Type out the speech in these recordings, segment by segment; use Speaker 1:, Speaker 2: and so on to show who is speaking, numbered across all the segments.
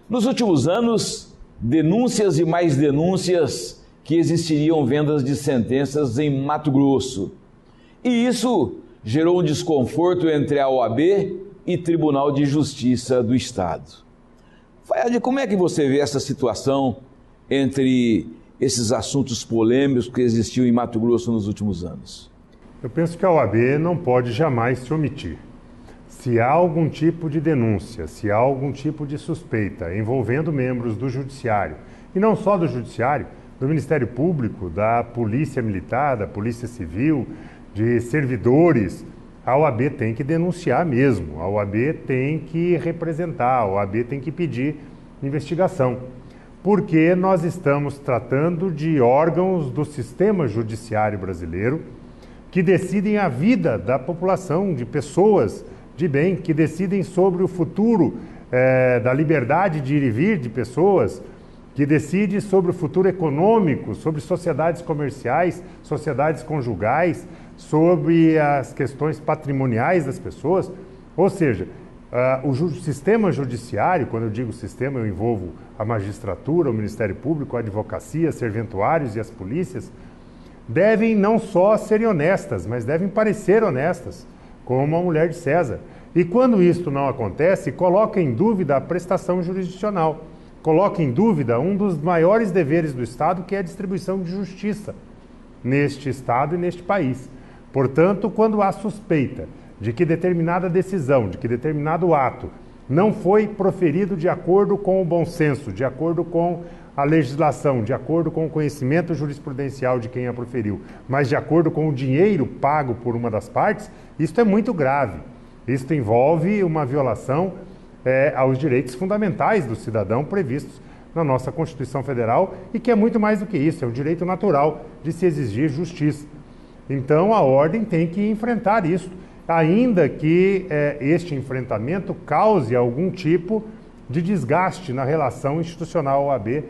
Speaker 1: Nos últimos anos, denúncias e mais denúncias que existiriam vendas de sentenças em Mato Grosso. E isso gerou um desconforto entre a OAB e Tribunal de Justiça do Estado. Fayad, como é que você vê essa situação entre esses assuntos polêmicos que existiam em Mato Grosso nos últimos anos?
Speaker 2: Eu penso que a OAB não pode jamais se omitir. Se há algum tipo de denúncia, se há algum tipo de suspeita envolvendo membros do Judiciário, e não só do Judiciário, do Ministério Público, da Polícia Militar, da Polícia Civil, de servidores, a OAB tem que denunciar mesmo, a OAB tem que representar, a OAB tem que pedir investigação, porque nós estamos tratando de órgãos do sistema judiciário brasileiro que decidem a vida da população, de pessoas de bem, que decidem sobre o futuro da liberdade de ir e vir de pessoas, que decide sobre o futuro econômico, sobre sociedades comerciais, sociedades conjugais, sobre as questões patrimoniais das pessoas. Ou seja, o sistema judiciário, quando eu digo sistema, eu envolvo a magistratura, o Ministério Público, a advocacia, serventuários e as polícias, devem não só serem honestas, mas devem parecer honestas, como a mulher de César. E quando isto não acontece, coloca em dúvida a prestação jurisdicional, coloca em dúvida um dos maiores deveres do Estado, que é a distribuição de justiça neste Estado e neste país. Portanto, quando há suspeita de que determinada decisão, de que determinado ato não foi proferido de acordo com o bom senso, de acordo com a legislação, de acordo com o conhecimento jurisprudencial de quem a proferiu, mas de acordo com o dinheiro pago por uma das partes, isto é muito grave. Isto envolve uma violação aos direitos fundamentais do cidadão previstos na nossa Constituição Federal e que é muito mais do que isso, é o direito natural de se exigir justiça. Então a ordem tem que enfrentar isso, ainda que este enfrentamento cause algum tipo de desgaste na relação institucional OAB,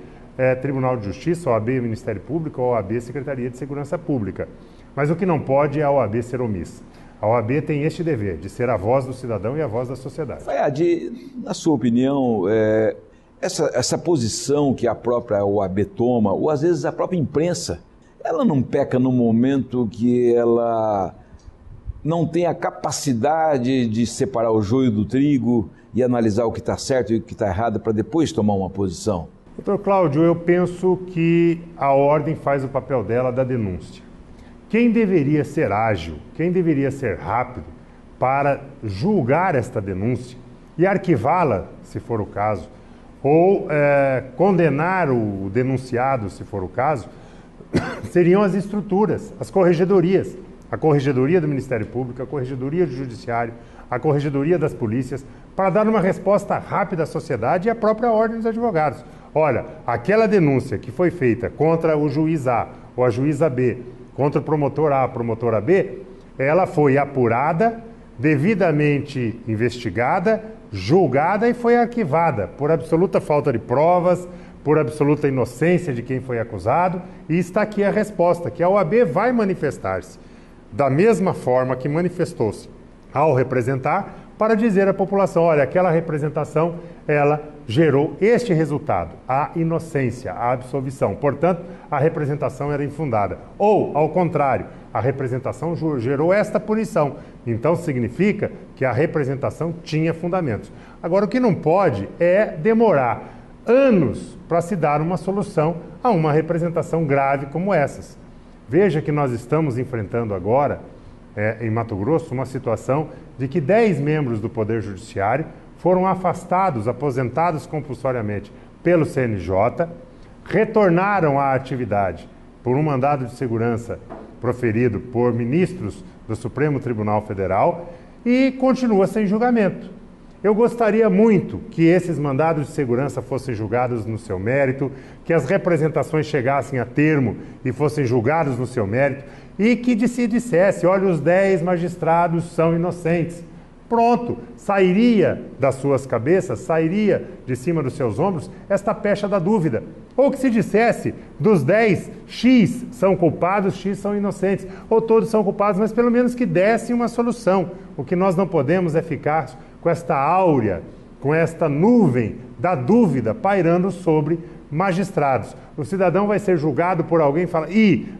Speaker 2: Tribunal de Justiça, OAB Ministério Público, OAB Secretaria de Segurança Pública. Mas o que não pode é a OAB ser omissa. A OAB tem este dever, de ser a voz do cidadão e a voz da sociedade.
Speaker 1: Fayad, na sua opinião, essa posição que a própria OAB toma, ou às vezes a própria imprensa, ela não peca no momento que ela não tem a capacidade de separar o joio do trigo e analisar o que está certo e o que está errado para depois tomar uma posição?
Speaker 2: Doutor Cláudio, eu penso que a ordem faz o papel dela da denúncia. Quem deveria ser ágil, quem deveria ser rápido para julgar esta denúncia e arquivá-la, se for o caso, ou condenar o denunciado, se for o caso, seriam as estruturas, as corregedorias. A Corregedoria do Ministério Público, a Corregedoria do Judiciário, a Corregedoria das Polícias, para dar uma resposta rápida à sociedade e à própria Ordem dos Advogados. Olha, aquela denúncia que foi feita contra o juiz A ou a juíza B, contra o promotor A, a promotora B, ela foi apurada, devidamente investigada, julgada e foi arquivada por absoluta falta de provas, por absoluta inocência de quem foi acusado, e está aqui a resposta, que a OAB vai manifestar-se da mesma forma que manifestou-se ao representar, para dizer à população, olha, aquela representação, ela gerou este resultado, a inocência, a absolvição. Portanto, a representação era infundada. Ou, ao contrário, a representação gerou esta punição. Então, significa que a representação tinha fundamentos. Agora, o que não pode é demorar anos para se dar uma solução a uma representação grave como essas. Veja que nós estamos enfrentando agora, em Mato Grosso, uma situação de que 10 membros do Poder Judiciário foram afastados, aposentados compulsoriamente pelo CNJ, retornaram à atividade por um mandado de segurança proferido por ministros do Supremo Tribunal Federal e continua sem julgamento. Eu gostaria muito que esses mandados de segurança fossem julgados no seu mérito, que as representações chegassem a termo e fossem julgados no seu mérito, e que se dissesse, olha, os 10 magistrados são inocentes. Pronto, sairia das suas cabeças, sairia de cima dos seus ombros esta pecha da dúvida. Ou que se dissesse, dos 10, X são culpados, X são inocentes. Ou todos são culpados, mas pelo menos que dessem uma solução. O que nós não podemos é ficar com esta áurea, com esta nuvem da dúvida pairando sobre magistrados. O cidadão vai ser julgado por alguém e fala,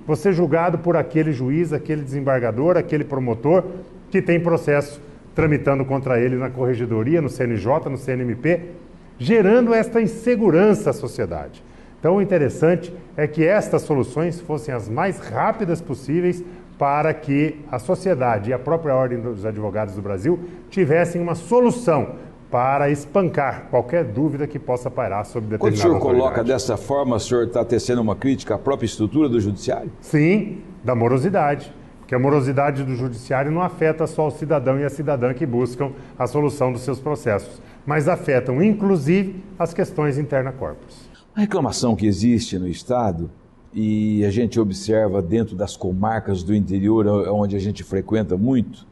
Speaker 2: vou ser julgado por aquele juiz, aquele desembargador, aquele promotor que tem processo tramitando contra ele na corregedoria, no CNJ, no CNMP, gerando esta insegurança à sociedade. Então, o interessante é que estas soluções fossem as mais rápidas possíveis para que a sociedade e a própria Ordem dos Advogados do Brasil tivessem uma solução para espancar qualquer dúvida que possa pairar sobre determinada
Speaker 1: autoridade. Quando o senhor coloca
Speaker 2: autoridade.
Speaker 1: dessa forma, o senhor está tecendo uma crítica à própria estrutura do judiciário?
Speaker 2: Sim, da morosidade. Porque a morosidade do judiciário não afeta só o cidadão e a cidadã que buscam a solução dos seus processos, mas afetam, inclusive, as questões interna corporis.
Speaker 1: A reclamação que existe no Estado, e a gente observa dentro das comarcas do interior, onde a gente frequenta muito,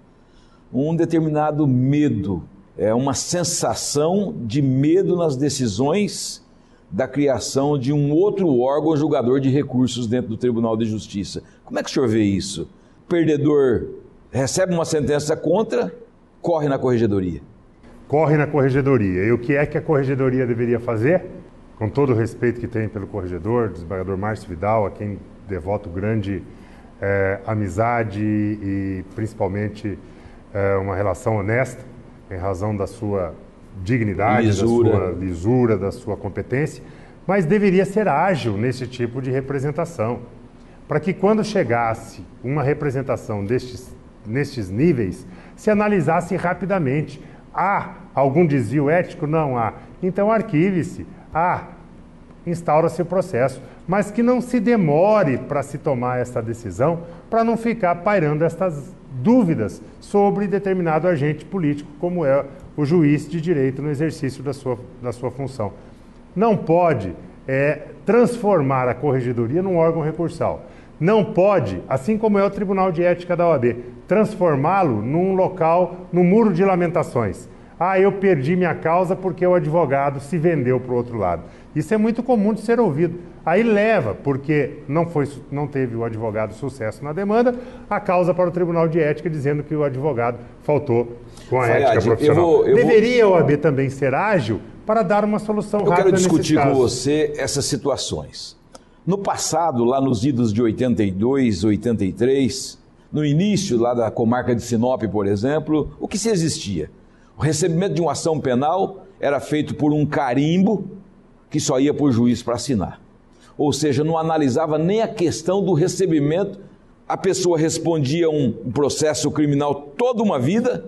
Speaker 1: um determinado medo, uma sensação de medo nas decisões da criação de um outro órgão julgador de recursos dentro do Tribunal de Justiça. Como é que o senhor vê isso? O perdedor recebe uma sentença contra, corre na corregedoria.
Speaker 2: Corre na corregedoria. E o que é que a corregedoria deveria fazer? Com todo o respeito que tem pelo corregedor, desembargador Márcio Vidal, a quem devoto grande amizade e principalmente uma relação honesta, em razão da sua dignidade, da sua lisura, da sua competência, mas deveria ser ágil nesse tipo de representação, para que quando chegasse uma representação nestes níveis, se analisasse rapidamente. Há algum desvio ético? Não há. Então arquive-se. Instaura-se o processo, mas que não se demore para se tomar essa decisão, para não ficar pairando estas dúvidas sobre determinado agente político, como é o juiz de direito no exercício da sua função. Não pode transformar a corregedoria num órgão recursal. Não pode, assim como é o Tribunal de Ética da OAB, transformá-lo num local, num muro de lamentações. Eu perdi minha causa porque o advogado se vendeu para o outro lado. Isso é muito comum de ser ouvido. Aí leva, porque não teve o advogado sucesso na demanda, a causa para o Tribunal de Ética dizendo que o advogado faltou com a ética profissional. Deveria a OAB também ser ágil para dar uma solução rápida.
Speaker 1: Eu quero discutir com você essas situações. No passado, lá nos idos de 82, 83, no início lá da comarca de Sinop, por exemplo, o que se existia? O recebimento de uma ação penal era feito por um carimbo que só ia para o juiz para assinar. Ou seja, não analisava nem a questão do recebimento. A pessoa respondia um processo criminal toda uma vida,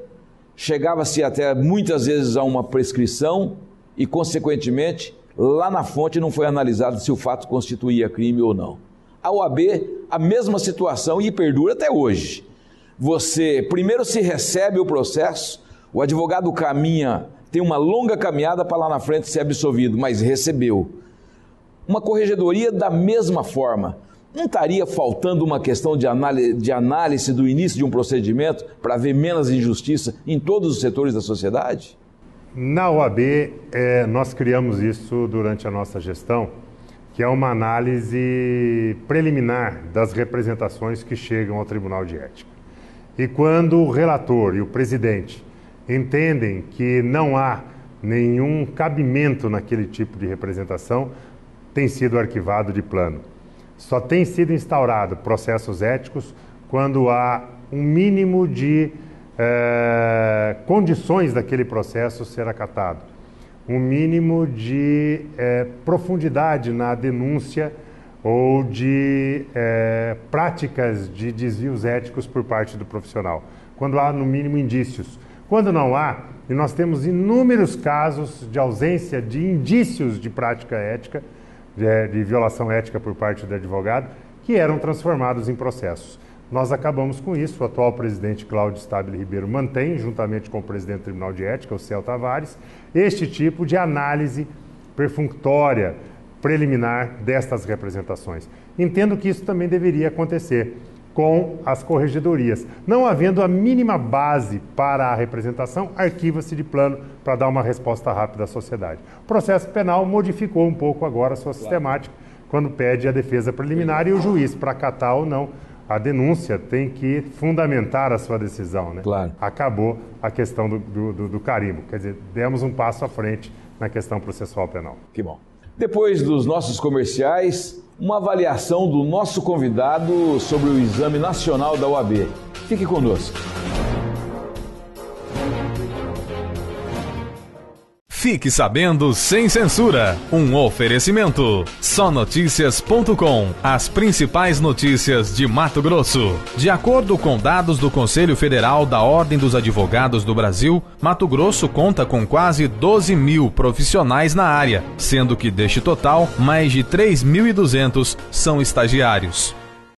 Speaker 1: chegava-se até muitas vezes a uma prescrição e, consequentemente, lá na fonte não foi analisado se o fato constituía crime ou não. A OAB, a mesma situação e perdura até hoje. Você primeiro se recebe o processo, o advogado tem uma longa caminhada para lá na frente ser absolvido, mas recebeu. Uma corregedoria da mesma forma. Não estaria faltando uma questão de análise do início de um procedimento para haver menos injustiça em todos os setores da sociedade?
Speaker 2: Na OAB, nós criamos isso durante a nossa gestão, que é uma análise preliminar das representações que chegam ao Tribunal de Ética. E quando o relator e o presidente entendem que não há nenhum cabimento naquele tipo de representação, tem sido arquivado de plano. Só tem sido instaurado processos éticos quando há um mínimo de condições daquele processo ser acatado, um mínimo de profundidade na denúncia ou de práticas de desvios éticos por parte do profissional, quando há no mínimo indícios. Quando não há, e nós temos inúmeros casos de ausência de indícios de prática ética, de violação ética por parte do advogado, que eram transformados em processos. Nós acabamos com isso. O atual presidente Cláudio Stabile Ribeiro mantém, juntamente com o presidente do Tribunal de Ética, o Céu Tavares, este tipo de análise perfunctória, preliminar destas representações. Entendo que isso também deveria acontecer com as corregedorias. Não havendo a mínima base para a representação, arquiva-se de plano para dar uma resposta rápida à sociedade. O processo penal modificou um pouco agora a sua sistemática, quando pede a defesa preliminar e o juiz, para acatar ou não a denúncia tem que fundamentar a sua decisão, né?
Speaker 1: Claro.
Speaker 2: Acabou a questão do carimbo. Quer dizer, demos um passo à frente na questão processual penal.
Speaker 1: Que bom. Depois dos nossos comerciais, uma avaliação do nosso convidado sobre o Exame Nacional da OAB. Fique conosco.
Speaker 3: Fique sabendo sem censura. Um oferecimento. Sonoticias.com. As principais notícias de Mato Grosso. De acordo com dados do Conselho Federal da Ordem dos Advogados do Brasil, Mato Grosso conta com quase 12 mil profissionais na área, sendo que deste total, mais de 3.200 são estagiários.